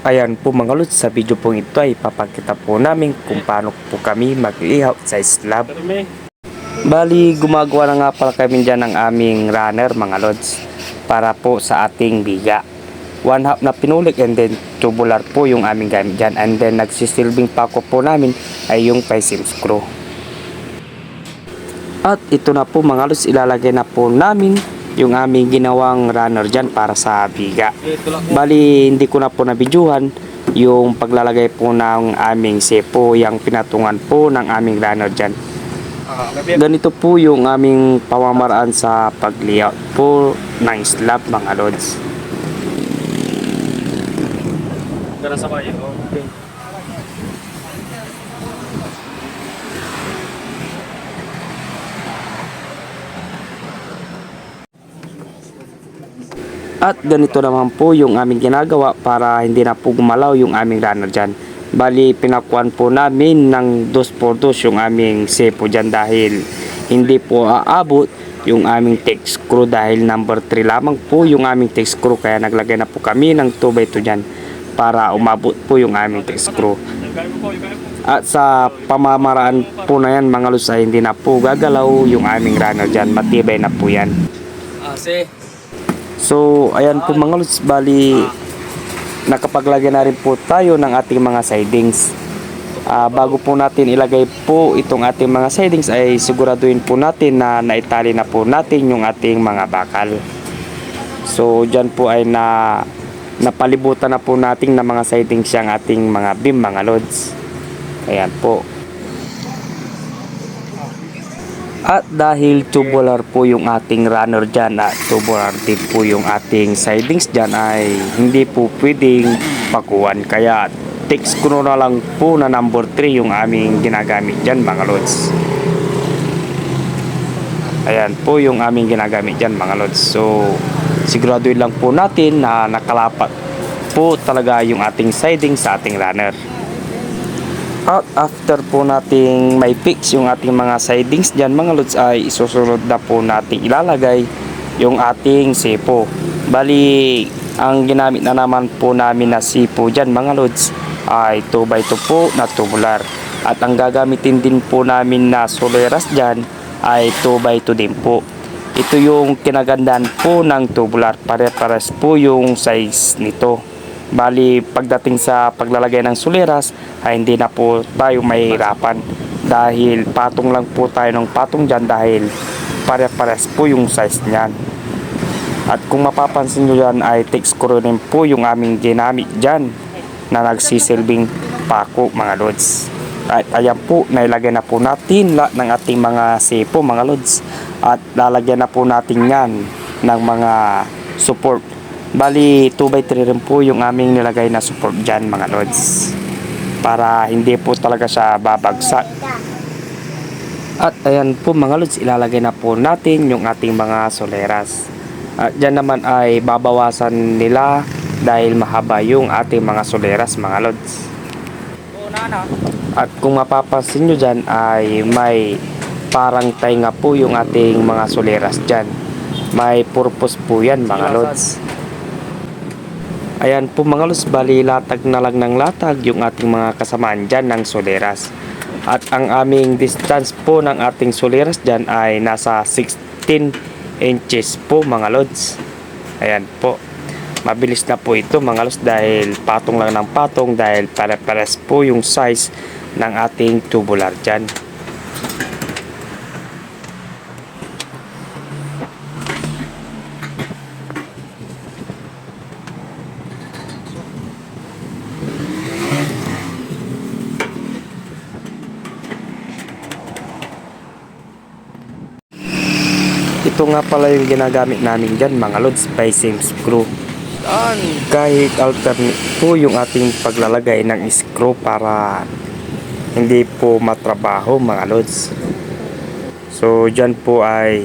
Ayan po mga lods, sa video po ito ay papakita po namin kung paano po kami mag-ihaw sa slab. Bali, gumagawa na nga pala kami dyan ng aming runner mga lods para po sa ating biga. 1/2 na pinulik and then tubular po yung aming gamit dyan. And then nagsisilbing pako po namin ay yung 5/7 screw. At ito na po mga lods, ilalagay na po namin yung aming ginawang runner dyan para sa biga. Bali, hindi ko na po nabidyuhan yung paglalagay po ng aming sepo, yung pinatungan po ng aming runner dyan. Ganito po yung aming pamamaraan sa pag-layout po ng slab mga lods. Okay. At ganito naman po yung aming ginagawa para hindi na po gumalaw yung aming runner dyan. Bali, pinakuan po namin ng 2x2 yung aming sepo dyan dahil hindi po aabot yung aming tech screw dahil number 3 lamang po yung aming tech screw. Kaya naglagay na po kami ng 2x2 dyan para umabot po yung aming tech screw. At sa pamamaraan po na yan mga lods ay hindi na po gagalaw yung aming runner dyan. Matibay na po yan. So, ayan po mga lods, bali nakapaglagay na rin po tayo ng ating mga sidings. Bago po natin ilagay po itong ating mga sidings ay siguraduhin po natin na naitali na po natin yung ating mga bakal. So, dyan po ay napalibutan na po natin ng mga sidings yung ating mga beam mga lods. Ayan po. At dahil tubular po yung ating runner dyan at tubular din po yung ating sidings dyan ay hindi po pwedeng pakuan. Kaya tech screw na lang po na number 3 yung aming ginagamit dyan mga lods. Ayan po yung aming ginagamit dyan mga lods. So siguraduhin lang po natin na nakalapat po talaga yung ating sidings sa ating runner. At after po nating may fix yung ating mga sidings dyan mga lods ay isusunod na po nating ilalagay yung ating sepo. Bali, ang ginamit na naman po namin na sepo dyan mga lods ay 2x2 po na tubular. At ang gagamitin din po namin na soleras dyan ay 2x2 din po. Ito yung kinagandaan po ng tubular. Pare-pares po yung size nito. Bali, pagdating sa paglalagay ng soleras ay hindi na po tayo mahihirapan dahil patong lang po tayo ng patong dyan dahil pare-pares po yung size niyan. At kung mapapansin nyo dyan ay tech screw rin po yung aming ginamit dyan na nagsisilbing pako mga lods. At ayan po, nailagay na po natin ng ating mga sepo mga lods at lalagyan na po natin yan ng mga support. Bali, 2x3 rin po yung aming nilagay na support dyan mga lods para hindi po talaga siya babagsak. At ayan po mga lods, ilalagay na po natin yung ating mga soleras. At dyan naman ay babawasan nila dahil mahaba yung ating mga soleras mga lods. At kung mapapansin nyo dyan ay may parang tainga po yung ating mga soleras dyan. May purpose po yan mga lods. Ayan po mga lods, bali latag na lang ng latag yung ating mga kasamaan dyan ng soleras. At ang aming distance po ng ating soleras dyan ay nasa 16 inches po mga lods. Ayan po. Mabilis na po ito mga lods dahil patong lang ng patong dahil pare-pares po yung size ng ating tubular dyan. Ito nga pala yung ginagamit namin dyan mga lods, 5/7 screw. Kahit alternate po yung ating paglalagay ng screw para hindi po matrabaho mga lods. So dyan po ay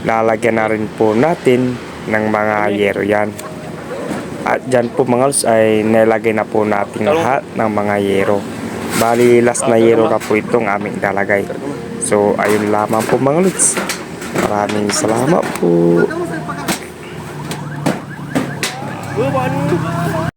lalagyan na rin po natin ng mga yero yan. At dyan po mga lods ay nilagay na po natin lahat ng mga yero. Bali last na yero na po itong aming lalagay. So ayun lamang po mga lods. Maraming salamat po.